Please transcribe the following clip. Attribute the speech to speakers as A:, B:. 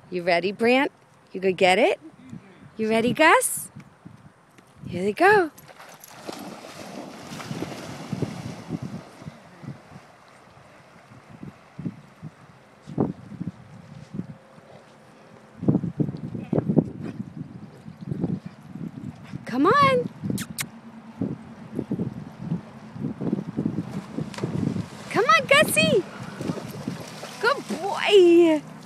A: You ready, Brant? You go get it? You ready, Gus? Here they go. Come on. Come on, Gussie. Good boy.